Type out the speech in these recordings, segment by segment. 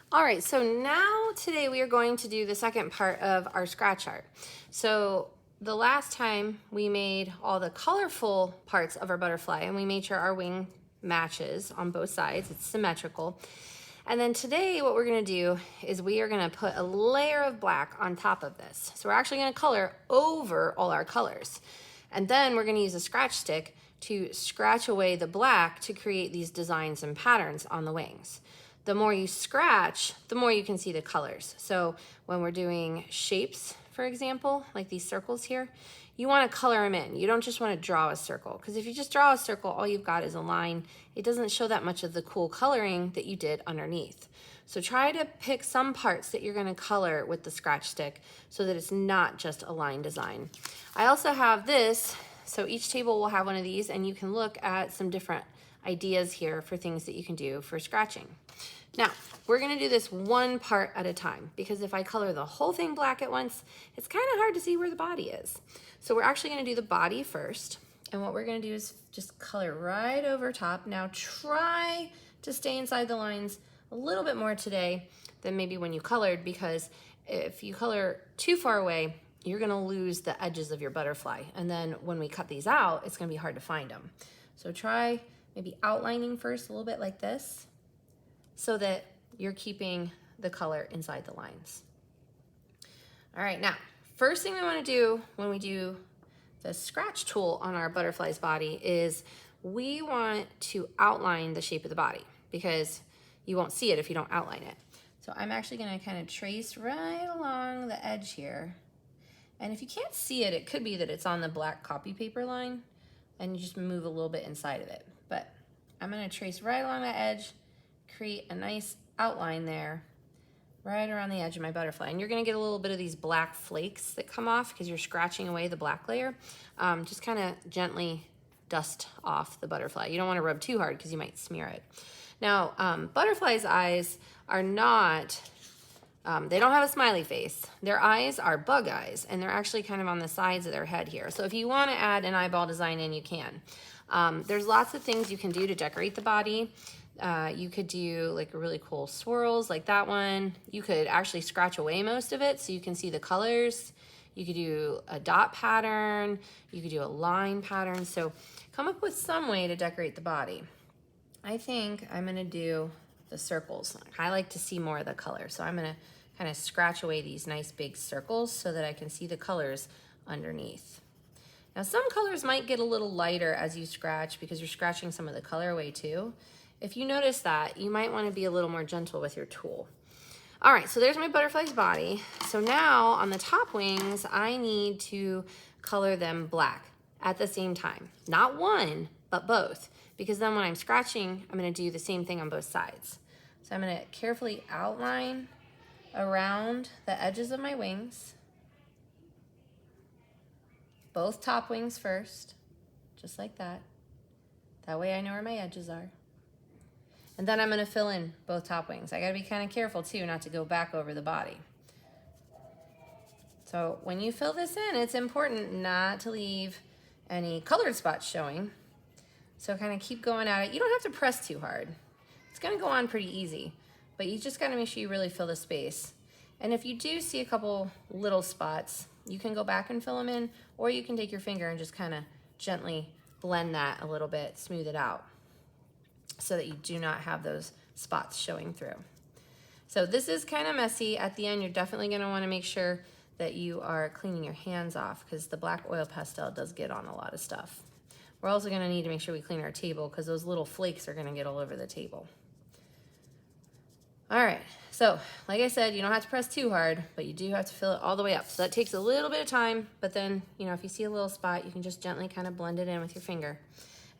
All right, so now today we are going to do the second part of our scratch art. So the last time we made all the colorful parts of our butterfly and we made sure our wing matches on both sides, it's symmetrical. And then today what we're gonna do is we are gonna put a layer of black on top of this. So we're actually gonna color over all our colors. And then we're gonna use a scratch stick to scratch away the black to create these designs and patterns on the wings. The more you scratch, the more you can see the colors. So when we're doing shapes, for example, like these circles here, you want to color them in. You don't just want to draw a circle, because if you just draw a circle, all you've got is a line. It doesn't show that much of the cool coloring that you did underneath. So try to pick some parts that you're going to color with the scratch stick so that it's not just a line design. I also have this, so each table will have one of these, and you can look at some different ideas here for things that you can do for scratching. Now, we're gonna do this one part at a time, because if I color the whole thing black at once, it's kind of hard to see where the body is. So we're actually gonna do the body first, and what we're gonna do is just color right over top. Now try to stay inside the lines a little bit more today than maybe when you colored, because if you color too far away, you're gonna lose the edges of your butterfly. And then when we cut these out, it's gonna be hard to find them. So try maybe outlining first a little bit like this, so that you're keeping the color inside the lines. All right, now, first thing we wanna do when we do the scratch tool on our butterfly's body is we want to outline the shape of the body, because you won't see it if you don't outline it. So I'm actually gonna kind of trace right along the edge here. And if you can't see it, it could be that it's on the black copy paper line, and you just move a little bit inside of it. But I'm gonna trace right along that edge, create a nice outline there, right around the edge of my butterfly. And you're gonna get a little bit of these black flakes that come off because you're scratching away the black layer. Just kind of gently dust off the butterfly. You don't wanna rub too hard because you might smear it. Now, butterflies' eyes are not, they don't have a smiley face. Their eyes are bug eyes, and they're actually kind of on the sides of their head here. So if you wanna add an eyeball design in, you can. There's lots of things you can do to decorate the body. You could do like a really cool swirls like that one. You could actually scratch away most of it so you can see the colors. You could do a dot pattern. You could do a line pattern. So come up with some way to decorate the body. I think I'm gonna do the circles. I like to see more of the color. So I'm gonna kind of scratch away these nice big circles so that I can see the colors underneath. Now some colors might get a little lighter as you scratch because you're scratching some of the color away too. If you notice that, you might want to be a little more gentle with your tool. All right, so there's my butterfly's body. So now on the top wings, I need to color them black at the same time. Not one, but both, because then when I'm scratching, I'm going to do the same thing on both sides. So I'm going to carefully outline around the edges of my wings. Both top wings first, just like that. That way I know where my edges are. And then I'm gonna fill in both top wings. I gotta be kind of careful too not to go back over the body. So when you fill this in, it's important not to leave any colored spots showing. So kind of keep going at it. You don't have to press too hard. It's gonna go on pretty easy, but you just gotta make sure you really fill the space. And if you do see a couple little spots, you can go back and fill them in, or you can take your finger and just kind of gently blend that a little bit, smooth it out, so that you do not have those spots showing through. So this is kind of messy. At the end, you're definitely gonna wanna make sure that you are cleaning your hands off, because the black oil pastel does get on a lot of stuff. We're also gonna need to make sure we clean our table, because those little flakes are gonna get all over the table. All right, so like I said, you don't have to press too hard, but you do have to fill it all the way up. So that takes a little bit of time, but then, if you see a little spot, you can just gently kind of blend it in with your finger.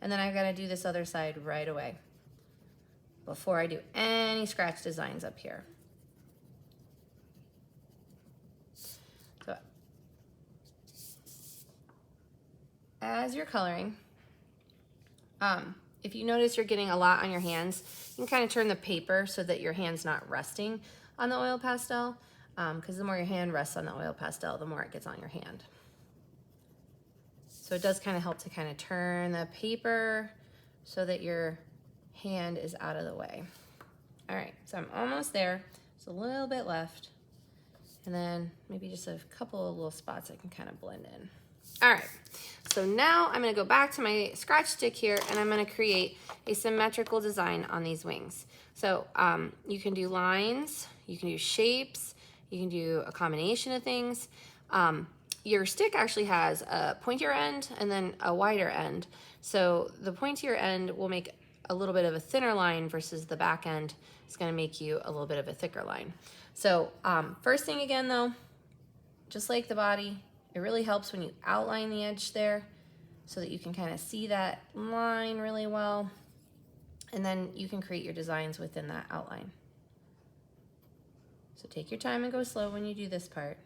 And then I've gotta do this other side right away before I do any scratch designs up here. So as you're coloring, if you notice you're getting a lot on your hands, you can kind of turn the paper so that your hand's not resting on the oil pastel, because the more your hand rests on the oil pastel, the more it gets on your hand. So it does kind of help to kind of turn the paper so that your hand is out of the way. All right, so I'm almost there. Just a little bit left. And then maybe just a couple of little spots I can kind of blend in. All right, so now I'm gonna go back to my scratch stick here and I'm gonna create a symmetrical design on these wings. So you can do lines, you can do shapes, you can do a combination of things. Your stick actually has a pointier end and then a wider end. So the pointier end will make a little bit of a thinner line versus the back end is gonna make you a little bit of a thicker line. So first thing again though, just like the body, it really helps when you outline the edge there so that you can kind of see that line really well. And then you can create your designs within that outline. So take your time and go slow when you do this part.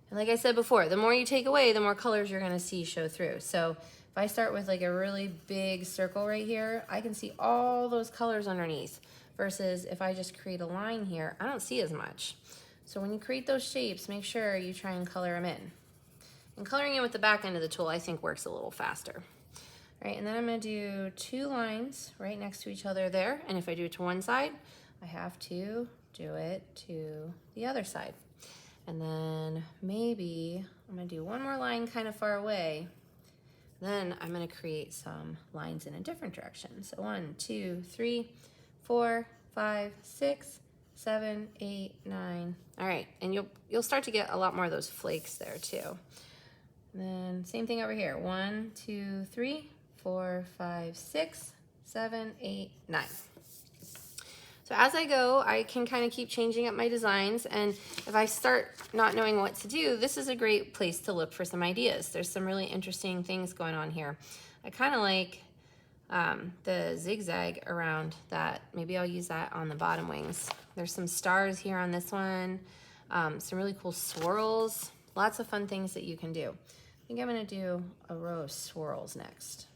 And like I said before, the more you take away, the more colors you're gonna see show through. So if I start with like a really big circle right here, I can see all those colors underneath. Versus if I just create a line here, I don't see as much. So when you create those shapes, make sure you try and color them in. And coloring in with the back end of the tool, I think works a little faster. All right, and then I'm gonna do 2 lines right next to each other there. And if I do it to one side, I have to do it to the other side. And then maybe I'm gonna do one more line kind of far away. Then I'm gonna create some lines in a different direction. So 1, 2, 3, 4, 5, 6, 7, 8, 9. All right, and you'll start to get a lot more of those flakes there too. And then same thing over here. 1, 2, 3, 4, 5, 6, 7, 8, 9. So as I go, I can kind of keep changing up my designs, and if I start not knowing what to do, this is a great place to look for some ideas. There's some really interesting things going on here. I kind of like the zigzag around that. Maybe I'll use that on the bottom wings. There's some stars here on this one, some really cool swirls, lots of fun things that you can do. I think I'm gonna do a row of swirls next.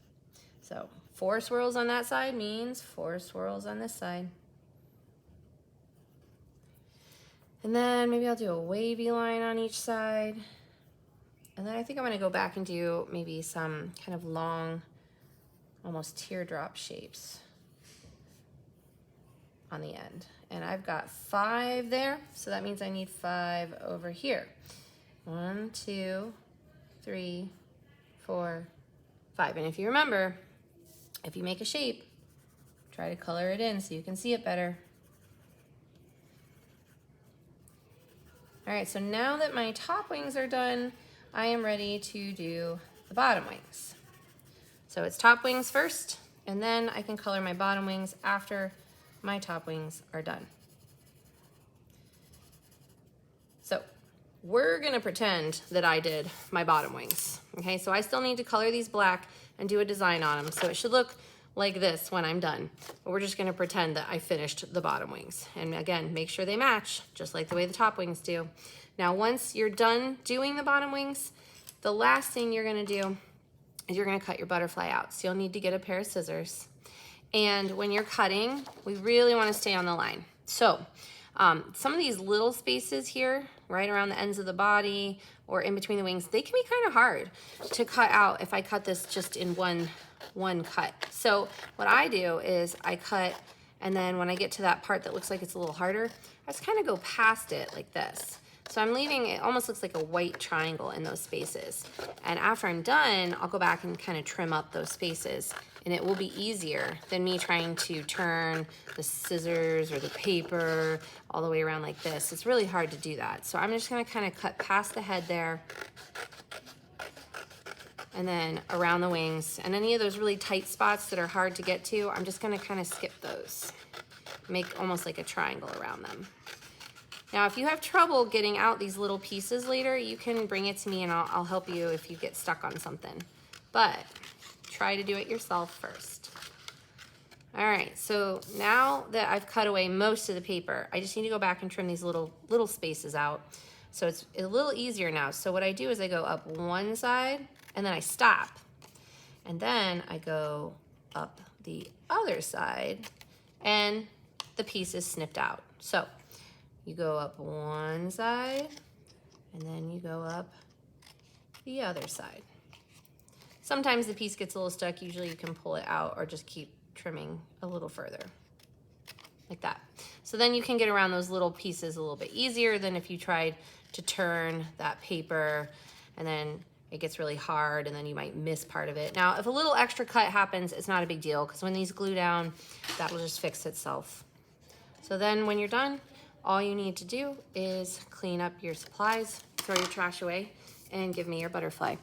So 4 swirls on that side means 4 swirls on this side. And then maybe I'll do a wavy line on each side. And then I think I'm gonna go back and do maybe some kind of long, almost teardrop shapes on the end. And I've got 5 there, so that means I need 5 over here. 1, 2, 3, 4, 5. And if you remember, if you make a shape, try to color it in so you can see it better. All right, so now that my top wings are done, I am ready to do the bottom wings. So it's top wings first, and then I can color my bottom wings after my top wings are done. So we're gonna pretend that I did my bottom wings. Okay, so I still need to color these black and do a design on them. So it should look like this when I'm done. But we're just gonna pretend that I finished the bottom wings. And again, make sure they match, just like the way the top wings do. Now, once you're done doing the bottom wings, the last thing you're gonna do is you're gonna cut your butterfly out. So you'll need to get a pair of scissors. And when you're cutting, we really wanna stay on the line. So some of these little spaces here, right around the ends of the body or in between the wings, they can be kind of hard to cut out if I cut this just in one cut. So what I do is I cut, and then when I get to that part that looks like it's a little harder, I just kind of go past it like this. So I'm leaving, it almost looks like a white triangle in those spaces. And after I'm done, I'll go back and kind of trim up those spaces, and it will be easier than me trying to turn the scissors or the paper all the way around like this. It's really hard to do that. So I'm just gonna kind of cut past the head there, and then around the wings. And any of those really tight spots that are hard to get to, I'm just gonna kind of skip those. Make almost like a triangle around them. Now, if you have trouble getting out these little pieces later, you can bring it to me and I'll help you if you get stuck on something. But try to do it yourself first. All right, so now that I've cut away most of the paper, I just need to go back and trim these little spaces out. So it's a little easier now. So what I do is I go up one side and then I stop. And then I go up the other side and the piece is snipped out. So you go up one side and then you go up the other side. Sometimes the piece gets a little stuck. Usually you can pull it out or just keep trimming a little further. like that. So then you can get around those little pieces a little bit easier than if you tried to turn that paper and then it gets really hard and then you might miss part of it. Now, if a little extra cut happens, it's not a big deal because when these glue down, that'll just fix itself. So then when you're done, all you need to do is clean up your supplies, throw your trash away, and give me your butterfly.